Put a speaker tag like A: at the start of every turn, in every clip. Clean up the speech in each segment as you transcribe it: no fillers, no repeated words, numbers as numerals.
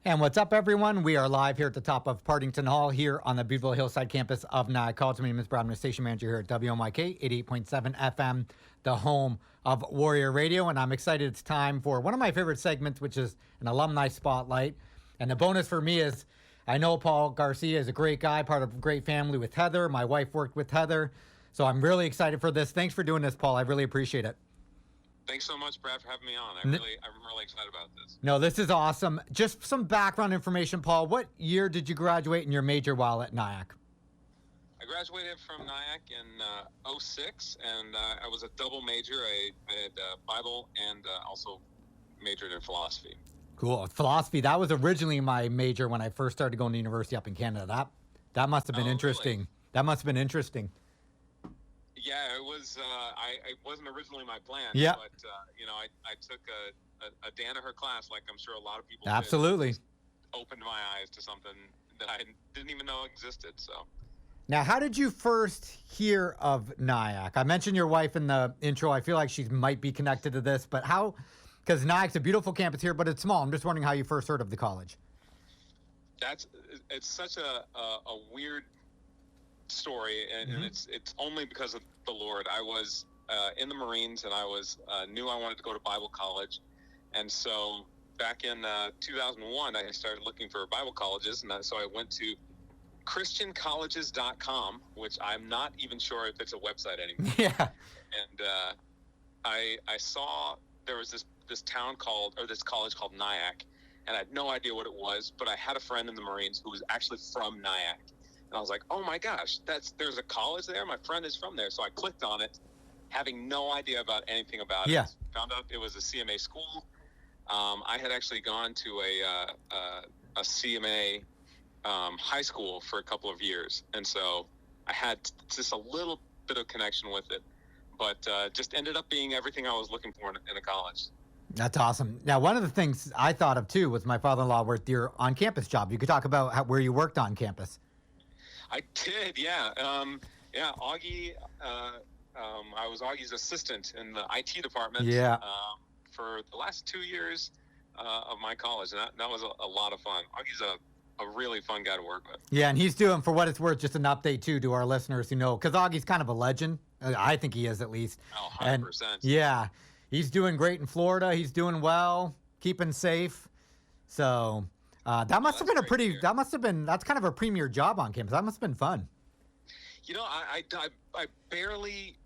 A: And what's up, everyone? We are live here at the top of Partington Hall here on the beautiful hillside campus of WNYK College. My name is Brad. I'm the station manager here at WNYK 88.7 FM, the home of Warrior Radio. And I'm excited it's time for one of my favorite segments, which is an alumni spotlight. And the bonus for me is I know Paul Garcia is a great guy, part of a great family with Heather. My wife worked with Heather. So I'm really excited for this. Thanks for doing this, Paul. I really appreciate it.
B: Thanks so much, Brad, for having me on. I'm really excited about this.
A: No, this is awesome. Just some background information, Paul. What year did you graduate in your major while at WNYK?
B: I graduated from WNYK in 06, and I was a double major. I had Bible and also majored in philosophy.
A: Cool. Philosophy, that was originally my major when I first started going to university up in Canada. That must have been interesting.
B: Really?
A: That must have been interesting.
B: Yeah, it was. It wasn't originally my plan.
A: Yeah.
B: But I took a Danaher class, like I'm sure a lot of people.
A: Absolutely.
B: Did. Opened my eyes to something that I didn't even know existed. So.
A: Now, how did you first hear of WNYK? I mentioned your wife in the intro. I feel like she might be connected to this, but how? Because WNYK's a beautiful campus here, but it's small. I'm just wondering how you first heard of the college.
B: It's such a weird story, and it's only because of the Lord. I was in the Marines, and I was knew I wanted to go to Bible college, and so back in 2001, I started looking for Bible colleges, and so I went to ChristianColleges.com, which I'm not even sure if it's a website anymore.
A: Yeah.
B: And I saw there was this college called WNYK, and I had no idea what it was, but I had a friend in the Marines who was actually from WNYK. And I was like, oh my gosh, there's a college there. My friend is from there. So I clicked on it, having no idea about anything about it. Found out it was a CMA school. I had actually gone to a CMA high school for a couple of years. And so I had just a little bit of connection with it, but just ended up being everything I was looking for in a college.
A: That's awesome. Now, one of the things I thought of, too, was my father-in-law worked your on-campus job. You could talk about where you worked on campus.
B: I did, yeah. Augie, I was Augie's assistant in the IT department for the last 2 years of my college, and that was a lot of fun. Augie's a really fun guy to work with.
A: Yeah, and he's doing, for what it's worth, just an update, too, to our listeners who know, because Augie's kind of a legend. I think he is, at least.
B: Oh, 100%.
A: And, yeah, he's doing great in Florida. He's doing well, keeping safe. So... that must have been that's kind of a premier job on campus. That must have been fun.
B: You know, I barely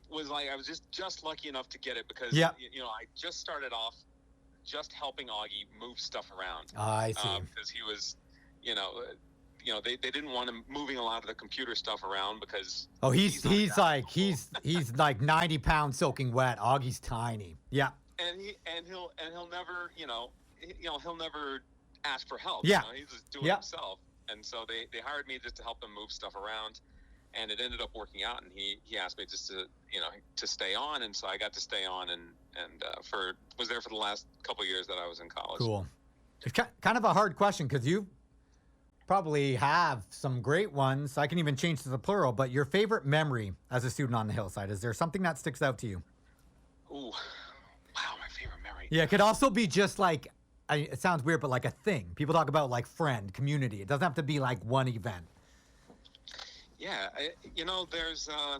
B: was I was just lucky enough to get it because, I just started off just helping Augie move stuff around.
A: I see.
B: Because he was, they didn't want him moving a lot of the computer stuff around because. Oh,
A: he's like 90 pounds soaking wet. Augie's tiny. Yeah.
B: And he'll never, he'll never ask for help.
A: Yeah.
B: He's just doing it himself. And so they hired me just to help them move stuff around, and it ended up working out, and he asked me just to stay on, and so I got to stay on and was there for the last couple of years that I was in college.
A: Cool. It's kind of a hard question because you probably have some great ones. I can even change to the plural, but your favorite memory as a student on the hillside, is there something that sticks out to you?
B: Ooh. Wow, my favorite memory.
A: Yeah, it could also be just like it sounds weird, but like a thing. People talk about like friend, community. It doesn't have to be like one event.
B: Yeah, there's I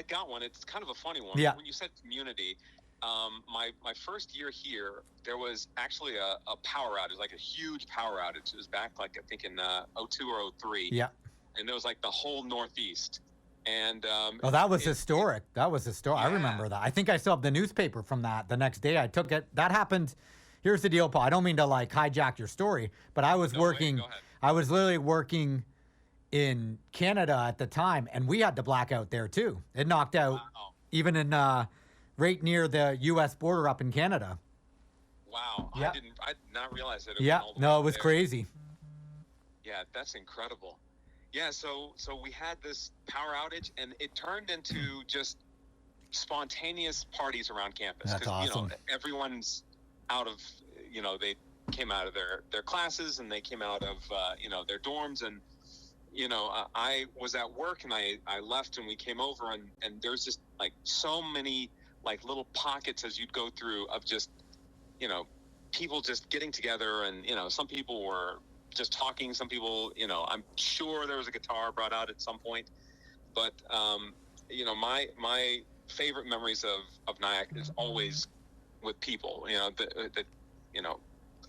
B: got one. It's kind of a funny one.
A: Yeah.
B: When you said community, my first year here, there was actually a power outage, like a huge power outage. It was back like I think in 02 or 03.
A: Yeah.
B: And it was like the whole Northeast. And
A: that was historic. That was historic.
B: Yeah.
A: I remember that. I think I still have the newspaper from that. The next day I took it. That happened. Here's the deal, Paul. I don't mean to like hijack your story, but I was working.
B: Go ahead.
A: I was literally working in Canada at the time, and we had the blackout there too. It knocked out even in right near the U.S. border up in Canada.
B: Wow.
A: Yeah.
B: I did not realize that.
A: It was crazy.
B: Yeah, that's incredible. Yeah, so we had this power outage, and it turned into just spontaneous parties around campus.
A: That's awesome.
B: Everyone's out of, they came out of their classes, and they came out of, their dorms, and, I was at work, and I left, and we came over, and there's just, like, so many, like, little pockets as you'd go through of just, people just getting together, and some people were just talking. Some people, I'm sure there was a guitar brought out at some point, but my favorite memories of Nyack is always with people.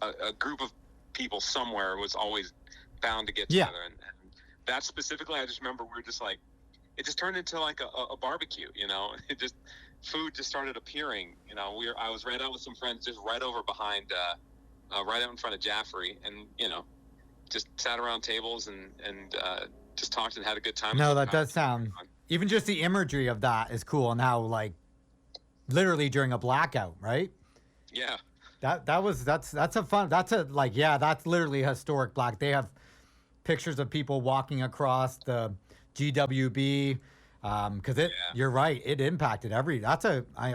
B: A group of people somewhere was always bound to get together, and that specifically, I just remember we were just like, it just turned into like a barbecue. Food just started appearing. I was right out with some friends, just right over behind, right out in front of Jaffrey, and just sat around tables and just talked and had a good time.
A: No, that does sound. Even just the imagery of that is cool, and how like literally during a blackout, right?
B: Yeah.
A: That's literally a historic black. They have pictures of people walking across the GWB. Because you're right, it impacted I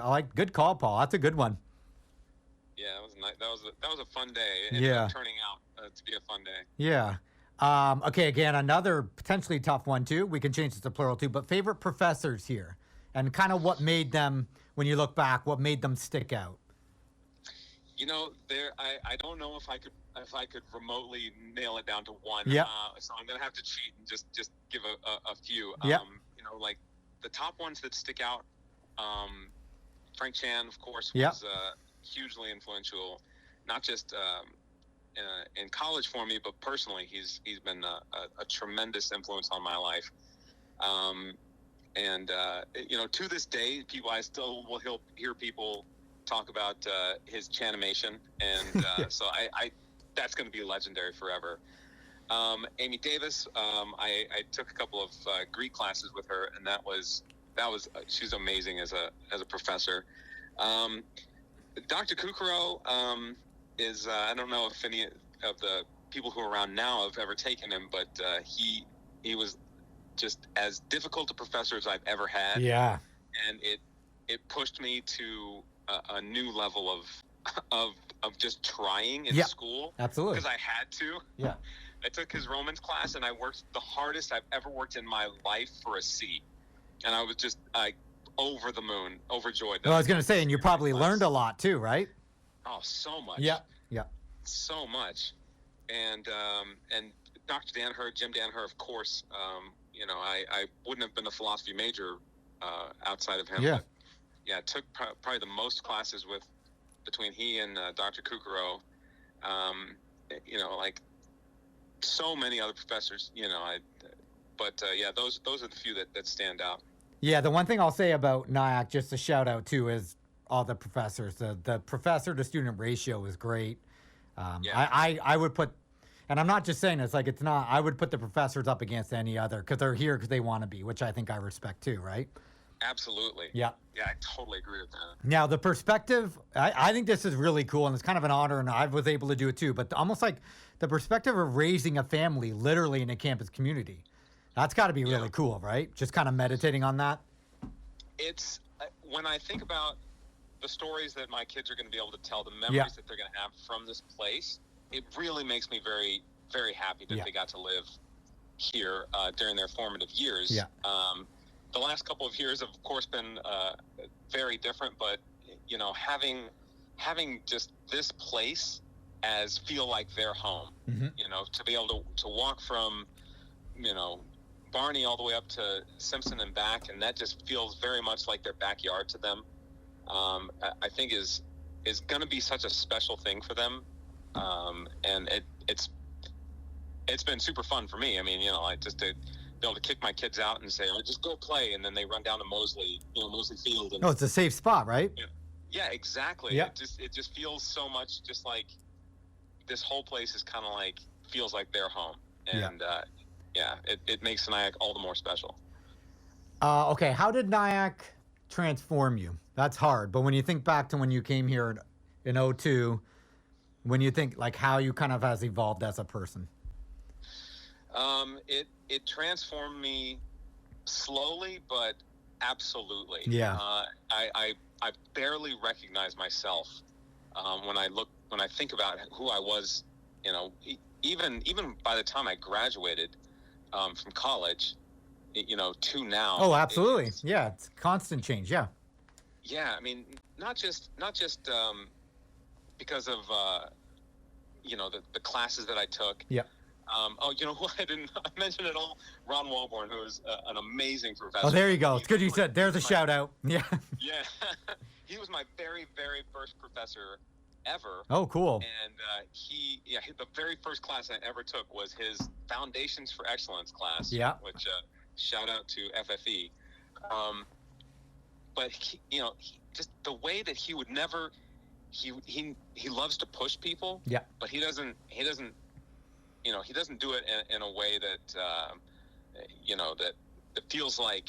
A: like, good call, Paul. That's a good one.
B: Yeah, it was nice. That was a fun day. It ended up turning out to be a fun day.
A: Yeah. Okay, again, another potentially tough one too. We can change this to plural too. But favorite professors here, and kind of what made them, when you look back, what made them stick out.
B: I don't know if I could remotely nail it down to one.
A: Yeah.
B: So I'm gonna have to cheat and just give a few.
A: Yeah.
B: Like the top ones that stick out. Frank Chan, of course,
A: Yeah.
B: was hugely influential, not just in college for me, but personally, he's been a tremendous influence on my life. To this day, I still will hear people talk about his Chanimation, and so I that's going to be legendary forever. Amy Davis, I took a couple of Greek classes with her, and that was she's amazing as a professor. Dr. Kukuro is I don't know if any of the people who are around now have ever taken him, but he was just as difficult a professor as I've ever had.
A: Yeah.
B: And it pushed me to a new level of just trying in school.
A: Absolutely.
B: Because I had to.
A: Yeah.
B: I took his Romans class, and I worked the hardest I've ever worked in my life for a C. And I was just over the moon, overjoyed.
A: Well, I was going to say, and you probably learned a lot too, right?
B: Oh, so much.
A: Yeah. Yeah.
B: So much. And Dr. Danaher, Jim Danaher, of course, I wouldn't have been a philosophy major outside of him.
A: Yeah.
B: But yeah, took probably the most classes between he and Dr. Kukuro. Like so many other professors, those are the few that stand out.
A: Yeah, the one thing I'll say about Nyack, just a shout out too, is all the professors. The professor to student ratio is great. I would put, and I'm not just saying it's like it's not, I would put the professors up against any other, because they're here because they want to be, which I think I respect too, right?
B: Absolutely.
A: Yeah.
B: Yeah, I totally agree with that.
A: Now, the perspective, I think this is really cool, and it's kind of an honor, and I was able to do it too, but almost like the perspective of raising a family literally in a campus community. That's got to be really cool, right? Just kind of meditating on that.
B: It's, when I think about the stories that my kids are going to be able to tell, the memories that they're going to have from this place, it really makes me very, very happy that they got to live here during their formative years.
A: Yeah.
B: The last couple of years have, of course, been very different, but having just this place as feel like their home, to be able to walk from, Barney all the way up to Simpson and back, and that just feels very much like their backyard to them. I think is going to be such a special thing for them, and it's been super fun for me. I mean, I just to be able to kick my kids out and say, "Oh, just go play," and then they run down to Mosley Field. And,
A: it's a safe spot, right?
B: Yeah, exactly.
A: Yeah.
B: It just feels so much just like this whole place is kind of like feels like their home, and it makes Nyack all the more special.
A: Okay, how did Nyack transform you? That's hard, but when you think back to when you came here in 2002, when you think like how you kind of has evolved as a person.
B: It transformed me slowly, but absolutely.
A: Yeah.
B: I barely recognize myself when I think about who I was. Even by the time I graduated from college, to now.
A: Oh, absolutely. It's constant change. Yeah.
B: Yeah, I mean, not just because of the classes that I took.
A: Yeah.
B: You know who I didn't mention at all? Ron Walborn, who is an amazing professor.
A: Oh, there you go. It's good you said. There's a shout out. Yeah.
B: Yeah. He was my very, very first professor ever.
A: Oh, cool.
B: And the very first class I ever took was his Foundations for Excellence class.
A: Yeah.
B: Which shout out to FFE. But just the way that he would never, he loves to push people.
A: Yeah.
B: But he doesn't do it in a way that that feels like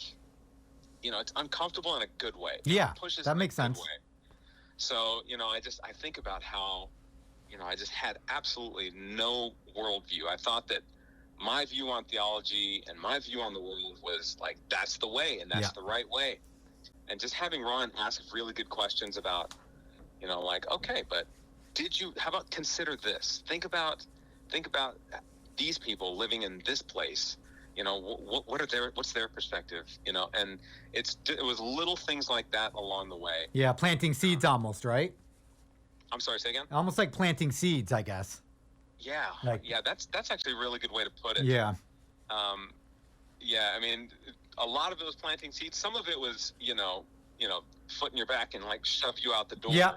B: it's uncomfortable in a good way.
A: Yeah,
B: Pushes
A: that makes
B: in a good
A: sense.
B: way. So I think about how I just had absolutely no worldview. I thought that my view on theology and my view on the world was like that's the way and that's the right way. And just having Ron ask really good questions about like, okay, but how about consider this? Think about these people living in this place. What's their perspective? And it was little things like that along the way.
A: Yeah, planting seeds almost, right?
B: I'm sorry, say again?
A: Almost like planting seeds, I guess.
B: Yeah. That's actually a really good way to put it.
A: Yeah.
B: I mean, a lot of it was planting seeds. Some of it was, foot in your back and like shove you out the door.
A: Yeah.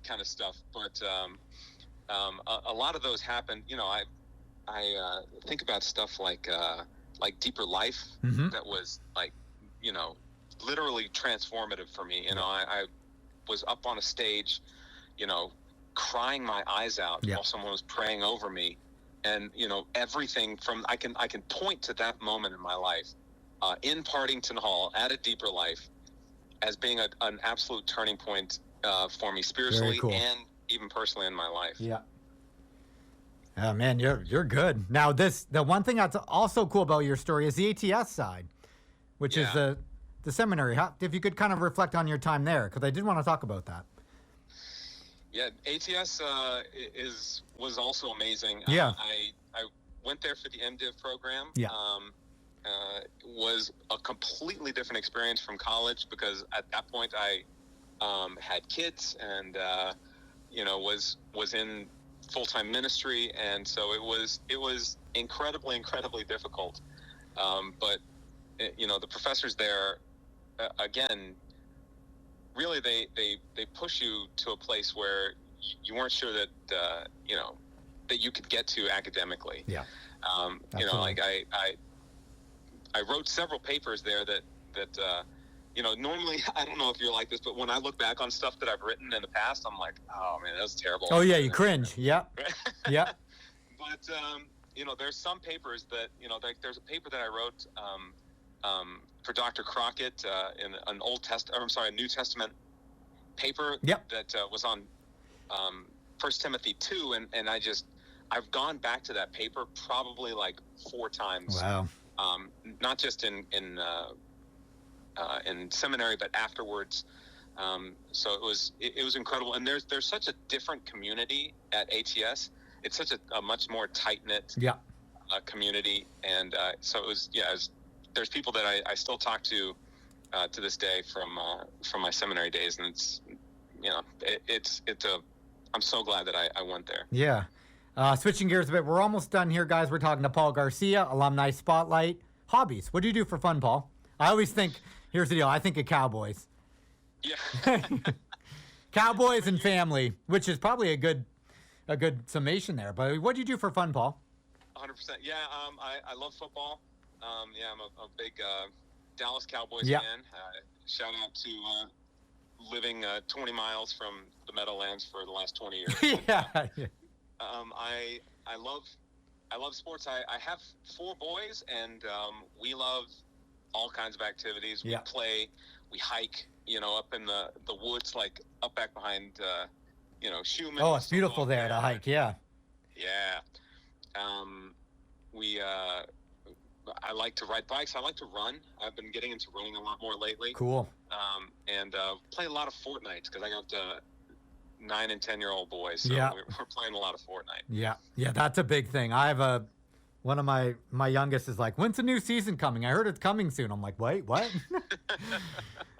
B: Kind of stuff. But a lot of those happened. I think about stuff like Deeper Life.
A: Mm-hmm.
B: That was like, literally transformative for me. I was up on a stage, crying my eyes out while someone was praying over me, and everything from I can point to that moment in my life, in Partington Hall at a Deeper Life, as being an absolute turning point for me spiritually and even personally in my life.
A: Yeah. Oh man, you're good. Now the one thing that's also cool about your story is the ATS side, which is the seminary. If you could kind of reflect on your time there, because I did want to talk about that.
B: Yeah, ATS was also amazing.
A: Yeah.
B: I went there for the MDiv program.
A: Yeah.
B: Was a completely different experience from college because at that point I had kids and was in full-time ministry, and so it was incredibly difficult. But the professors there, again, really they push you to a place where you weren't sure that that you could get to academically.
A: Yeah.
B: Like I wrote several papers there that normally, I don't know if you're like this, but when I look back on stuff that I've written in the past, I'm like, oh man, that was terrible.
A: Oh yeah, you cringe. Yeah. Yeah.
B: But there's some papers that like there's a paper that I wrote for Dr. Crockett in a New Testament paper that was on 1 Timothy 2, and I've gone back to that paper probably like 4 times.
A: Wow.
B: Not just in seminary, but afterwards. So it was incredible. And there's such a different community at ATS. It's such a much more tight knit community. And so it was there's people that I still talk to this day from my seminary days, and I'm so glad that I went there.
A: Yeah. Switching gears a bit, we're almost done here, guys. We're talking to Paul Garcia, Alumni Spotlight. Hobbies. What do you do for fun, Paul? I always think, here's the deal, I think of Cowboys.
B: Yeah.
A: Cowboys and family, which is probably a good summation there. But what do you do for fun, Paul?
B: 100%. Yeah, I love football. I'm a big Dallas Cowboys fan. Shout out to living 20 miles from the Meadowlands for the last 20 years.
A: Yeah.
B: I love sports. I have 4 boys, and we love all kinds of activities. We play, we hike, up in the woods, like up back behind, Schumann.
A: Oh, it's beautiful there to hike. Yeah.
B: Yeah. I like to ride bikes. I like to run. I've been getting into running a lot more lately.
A: Cool.
B: And play a lot of Fortnite because I got 9 and 10-year-old boys. So we're playing a lot of Fortnite.
A: Yeah. Yeah, that's a big thing. I have one of my youngest is like, when's the new season coming? I heard it's coming soon. I'm like, wait, what?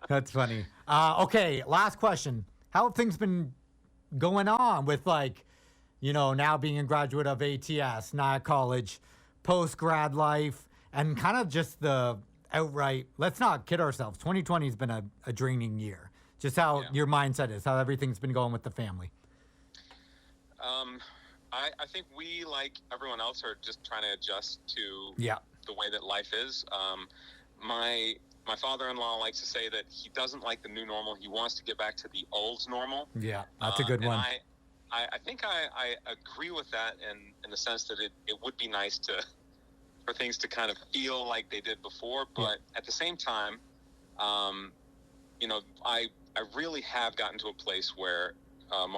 A: That's funny. Okay, last question. How have things been going on with like, now being a graduate of ATS, not college, post grad life, and kind of just the outright, let's not kid ourselves. 2020 has been a draining year. Just how your mindset is, how everything's been going with the family.
B: I think we, like everyone else, are just trying to adjust to the way that life is. My father-in-law likes to say that he doesn't like the new normal. He wants to get back to the old normal.
A: Yeah, that's a good one.
B: I think I agree with that in the sense that it would be nice for things to kind of feel like they did before. But at the same time, I really have gotten to a place where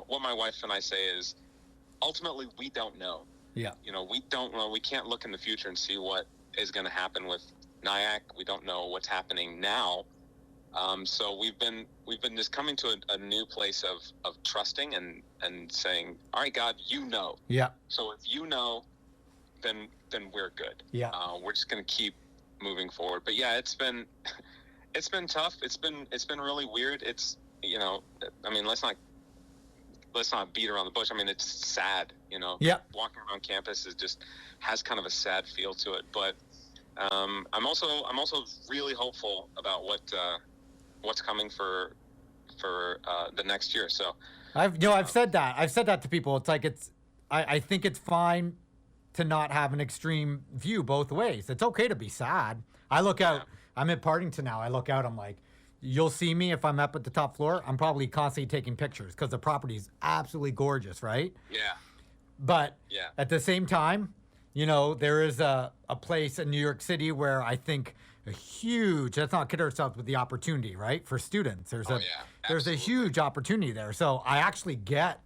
B: what my wife and I say is, ultimately, we don't know.
A: Yeah.
B: We don't know. We can't look in the future and see what is going to happen with NYAC. We don't know what's happening now. So we've been just coming to a new place of trusting and saying, all right, God,
A: Yeah.
B: So if then we're good.
A: Yeah.
B: We're just going to keep moving forward. But yeah, it's been tough. It's been really weird. It's, let's not beat around the bush. I mean, it's sad, Walking around campus has kind of a sad feel to it. But I'm also really hopeful about what's coming for the next year. So
A: I've said that. I've said that to people. It's like I think it's fine to not have an extreme view both ways. It's okay to be sad. I look out. I'm at Partington now. I look out. I'm like, you'll see me if I'm up at the top floor. I'm probably constantly taking pictures because the property is absolutely gorgeous, right?
B: Yeah.
A: But at the same time, there is a place in New York City where I think let's not kid ourselves with the opportunity, right? For students, there's a huge opportunity there. So I actually get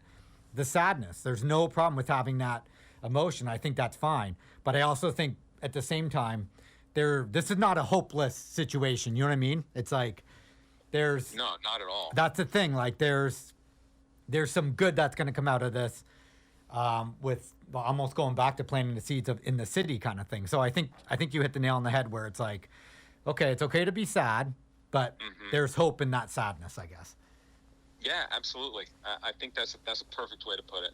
A: the sadness. There's no problem with having that emotion. I think that's fine. But I also think at the same time, this is not a hopeless situation. You know what I mean? It's like
B: no, not at all.
A: That's the thing. Like there's some good that's going to come out of this. With almost going back to planting the seeds in the city kind of thing. So I think you hit the nail on the head where it's like, okay, it's okay to be sad, but there's hope in that sadness, I guess.
B: Yeah, absolutely. I think that's a perfect way to put it.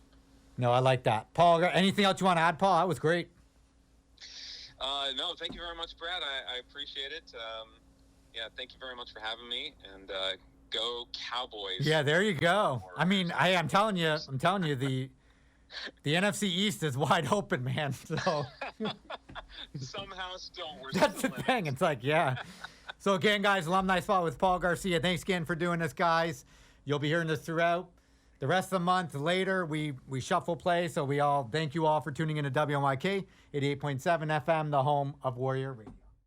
A: No, I like that. Paul, anything else you want to add, Paul? That was great.
B: No, thank you very much, Brad. I appreciate it. Thank you very much for having me, and go Cowboys.
A: Yeah, there you go. I mean, I'm telling you, the NFC East is wide open, man. So
B: somehow still
A: that's the thing. It's like, So again, guys, Alumni Spot with Paul Garcia. Thanks again for doing this, guys. You'll be hearing this throughout the rest of the month. Later, we shuffle play. So we all thank you all for tuning in to WNYK 88.7 FM, the home of Warrior Radio.